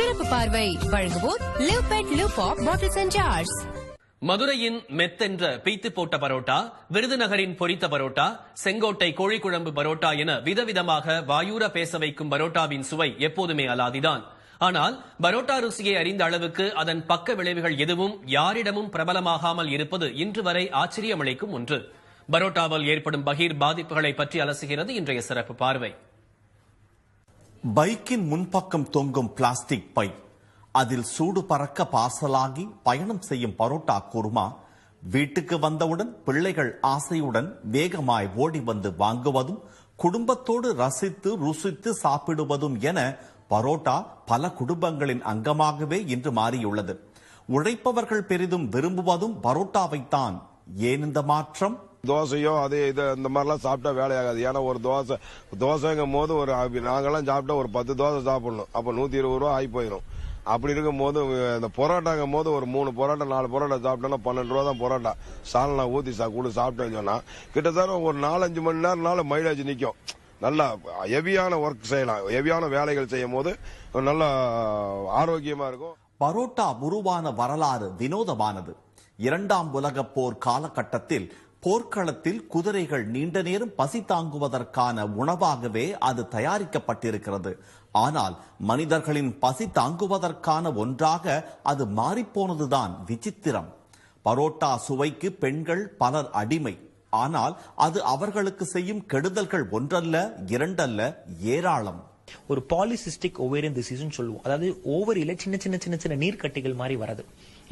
சிறப்பு பார்வை வழங்குவோர் live pet live pop bottles and jars. மதுரையின் மெத்தென்ற பீத்து போட்ட பரோட்டா, விருதுநகரின் பொரித்த பரோட்டா, செங்கோட்டை கோழிக்குழம்பு பரோட்டா என விதவிதமாக வாயூர பேச வைக்கும் பரோட்டாவின் சுவை எப்போதுமே அலாதிதான். ஆனால் பரோட்டா ருசியை அறிந்த அளவுக்கு அதன் பக்க விளைவுகள் எதுவும் யாரிடமும் பிரபலமாகாமல் இருப்பது இன்று வரை ஆச்சரியமளிக்கும் ஒன்று. பரோட்டாவால் ஏற்படும் பகீர் பாதிப்புகளை பற்றி அலசுகிறது இன்றைய சிறப்பு பார்வை. பைக்கின் முன்பக்கம் தொங்கும் பிளாஸ்டிக் பை, அதில் சூடு பறக்க பார்சலாகி பயணம் செய்யும் பரோட்டா குருமா, வீட்டுக்கு வந்தவுடன் பிள்ளைகள் ஆசையுடன் வேகமாய் ஓடி வந்து வாங்குவதும் குடும்பத்தோடு ரசித்து ருசித்து சாப்பிடுவதும் என பரோட்டா பல குடும்பங்களின் அங்கமாகவே இன்று மாறியுள்ளது. உழைப்பவர்கள் பெரிதும் விரும்புவதும் பரோட்டாவைத்தான். ஏன் இந்த மாற்றம்? தோசையோ அது இது இந்த மாதிரிலாம் சாப்பிட்டா வேலையாகாது. ஏன்னா ஒரு தோசைங்கும் போது நாங்கெல்லாம் சாப்பிட்டா ஒரு 10 தோசை சாப்பிடணும். அப்போ 120 ரூபா ஆகி போயிடும். அப்படி இருக்கும் போது இந்த பொரோட்டாங்கும் போது ஒரு 3 பொரோட்டா 4 பொரோட்டா சாப்பிட்டோம்னா 12 ரூபா தான் பொரோட்டா. சால்னா ஊற்றி கூட சாப்பிட்டேன்னு சொன்னா கிட்டத்தட்ட ஒரு 4-5 மணி நேரம்னால மைலேஜ் நிற்கும். நல்லா ஹெவியான ஒர்க் செய்யலாம். ஹெவியான வேலைகள் செய்யும் போது நல்லா ஆரோக்கியமா இருக்கும். பரோட்டா உருவான வரலாறு வினோதமானது. 2ஆம் உலகப் போர் காலகட்டத்தில் போர்க்களத்தில் குதிரைகள் நீண்ட நேரம் பசி தாங்குவதற்கான உணவாகவே அது தயாரிக்கப்பட்டிருக்கிறது. ஆனால் மனிதர்களின் பசி தாங்குவதற்கான ஒன்றாக அது மாறிப்போனதுதான் விசித்திரம். பரோட்டா சுவைக்கு பெண்கள் பலர் அடிமை. ஆனால் அது அவர்களுக்கு செய்யும் கெடுதல்கள் ஒன்றல்ல, இரண்டல்ல, ஏராளம். ஒரு பாலிசிஸ்டிக் ஓவேரியன் டிசீஸ் சொல்லுவோம். அதாவது ஓவரியில சின்ன சின்ன சின்ன சின்ன நீர்க்கட்டிகள் மாதிரி வரது.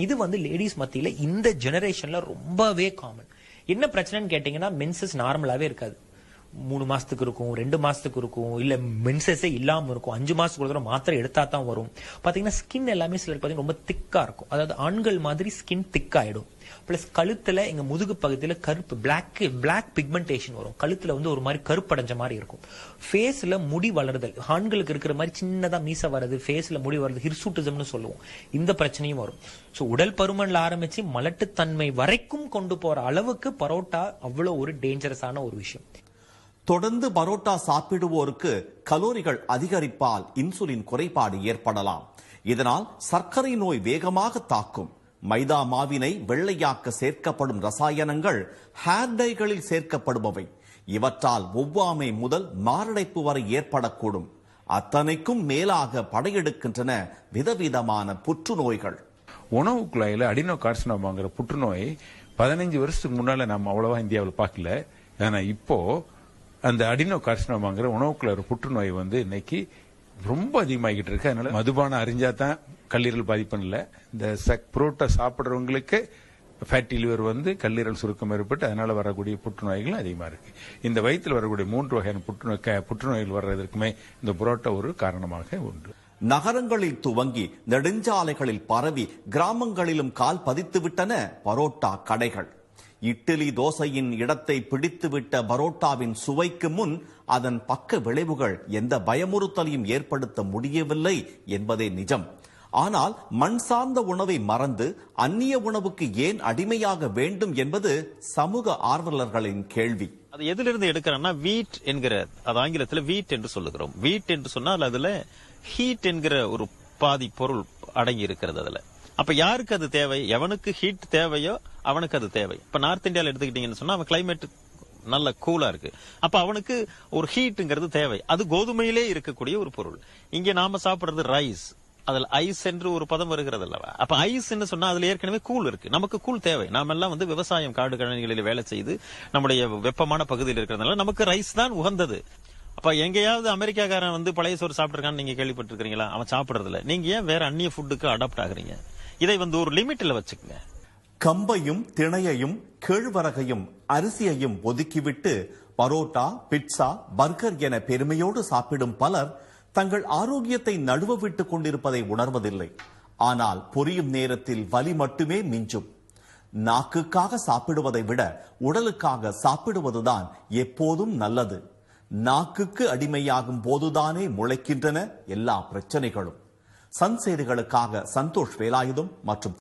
இது லேடிஸ் மத்தியில இந்த ஜெனரேஷன்ல ரொம்பவே காமன். என்ன பிரச்சனைன்னு கேட்டீங்கன்னா, மென்சஸ் நார்மலாவே இருக்காது. 3 மாசத்துக்கு இருக்கும், 2 மாசத்துக்கு இருக்கும், இல்ல மென்சஸே இல்லாம இருக்கும். 5 மாசத்துக்கு ஒரு தடவை மாத்திரை எடுத்தா தான் வரும். பாத்தீங்கன்னா ஸ்கின் எல்லாமே சிலர் பாத்தீங்கன்னா ரொம்ப திக்கா இருக்கும். அதாவது ஆண்கள் மாதிரி ஸ்கின் திக் ஆயிடும். பிளஸ் கழுத்துல எங்க முதுகு பகுதியில கருப்பு பிளாக் பிக்மெண்டேஷன் வரும். கழுத்துல ஒரு மாதிரி கருப்படைஞ்ச மாதிரி இருக்கும். ஃபேஸ்ல முடி வளருதல், ஆண்களுக்கு இருக்கிற மாதிரி சின்னதா மீச வருது, ஃபேஸ்ல முடி வருது, ஹிர்சூட்டிசம்னு சொல்லுவோம். இந்த பிரச்சனையும் வரும். சோ உடல் பருமன்ல ஆரம்பிச்சு மலட்டுத்தன்மை வரைக்கும் கொண்டு போற அளவுக்கு பரோட்டா அவ்வளவு ஒரு டேஞ்சரஸான ஒரு விஷயம். தொடர்ந்து பரோட்டா சாப்பிடுவோருக்கு கலோரிகள் அதிகரிப்பால் இன்சுலின் குறைபாடு ஏற்படலாம். இதனால் சர்க்கரை நோய் வேகமாக தாக்கும். மைதா மாவினை வெள்ளையாக்க சேர்க்கப்படும் ரசாயனங்கள் ஹேர் டைகளில் சேர்க்கப்படுபவை. இவற்றால் ஒவ்வாமை முதல் மாரடைப்பு வரை ஏற்படக்கூடும். அத்தனைக்கும் மேலாக படையெடுக்கின்றன விதவிதமான புற்றுநோய்கள். உணவு குழாயில அடினோ கார்சினோமாங்கிற புற்றுநோய் 15 வருஷத்துக்கு முன்னால நம்ம அவ்வளவா இந்தியாவில் பார்க்கல. ஆனா இப்போ அந்த அடினோ கார்சினோமாங்கிற உணவுக்குள்ள புற்றுநோய் இன்னைக்கு ரொம்ப அதிகமாகிட்டு இருக்கு. அதனால மதுபானம் அறிஞ்சாதான் கல்லீரல் பாதிப்பு இல்ல. இந்த புரோட்டா சாப்பிடுறவங்களுக்கு ஃபேட்டி லிவர் கல்லீரல் சுருக்கம் ஏற்பட்டு அதனால வரக்கூடிய புற்றுநோய்கள் அதிகமா இருக்கு. இந்த வயிற்றில் வரக்கூடிய 3 வகையான புற்றுநோய்கள் வர்றதற்குமே இந்த புரோட்டா ஒரு காரணமாக உண்டு. நகரங்களில் துவங்கி நெடுஞ்சாலைகளில் பரவி கிராமங்களிலும் கால் பதித்துவிட்டன பரோட்டா கடைகள். இட்லி தோசையின் இடத்தை பிடித்துவிட்ட பரோட்டாவின் சுவைக்கு முன் அதன் பக்க விளைவுகள் எந்த பயமுறுத்தலையும் ஏற்படுத்த முடியவில்லை என்பதே நிஜம். ஆனால் மண் சார்ந்த உணவை மறந்து அந்நிய உணவுக்கு ஏன் அடிமையாக வேண்டும் என்பது சமூக ஆர்வலர்களின் கேள்வி. அது எதிலிருந்து எடுக்கிறோம்னா வீட் என்கிற, அது ஆங்கிலத்தில் வீட் என்று சொல்லுகிறோம். வீட் என்று சொன்னால் அதுல ஹீட் என்கிற ஒரு பாதி பொருள் அடங்கி இருக்கிறது அதுல. அப்ப யாருக்கு அது தேவை? எவனுக்கு ஹீட் தேவையோ அவனுக்கு அது தேவை. இப்ப நார்த் இந்தியாவில் எடுத்துக்கிட்டீங்கன்னு சொன்னா அவன் கிளைமேட் நல்ல கூலா இருக்கு. அப்ப அவனுக்கு ஒரு ஹீட்ங்கிறது தேவை. அது கோதுமையிலே இருக்கக்கூடிய ஒரு பொருள். இங்க நாம சாப்பிடுறது ரைஸ், அதுல ஐஸ் என்று ஒரு பதம் வருகிறது அல்லவா? அப்ப ஐஸ் சொன்னா அதுல ஏற்கனவே கூல் இருக்கு. நமக்கு கூல் தேவை. நாம எல்லாம் விவசாயம் காடு கழனிகளில் வேலை செய்து நம்முடைய வெப்பமான பகுதியில் இருக்கிறதுனால நமக்கு ரைஸ் தான் உகந்தது. அப்ப எங்கேயாவது அமெரிக்காக்காரன் பழைய சோறு சாப்பிட்டுருக்கான்னு நீங்க கேள்விப்பட்டிருக்கீங்களா? அவன் சாப்பிடுறதுல நீங்க ஏன் வேற அந்நிய ஃபுட்டுக்கு அடாப்ட் ஆகுறீங்க? இதை ஒரு லிமிட்ல வச்சுக்கங்க. கம்பையும் திணையையும் கேழ்வரகையும் அரிசியையும் ஒதுக்கிவிட்டு பரோட்டா, பிட்சா, பர்கர் என பெருமையோடு சாப்பிடும் பலர் தங்கள் ஆரோக்கியத்தை நழுவ விட்டுக் கொண்டிருப்பதை உணர்வதில்லை. ஆனால் பொரியும் நேரத்தில் வலி மட்டுமே மிஞ்சும். நாக்குக்காக சாப்பிடுவதை விட உடலுக்காக சாப்பிடுவதுதான் எப்போதும் நல்லது. நாக்குக்கு அடிமையாகும் போதுதானே முளைக்கின்றன எல்லா பிரச்சனைகளும். சன் செய்திகளுக்காக சந்தோஷ் வேலாயுதம் மற்றும்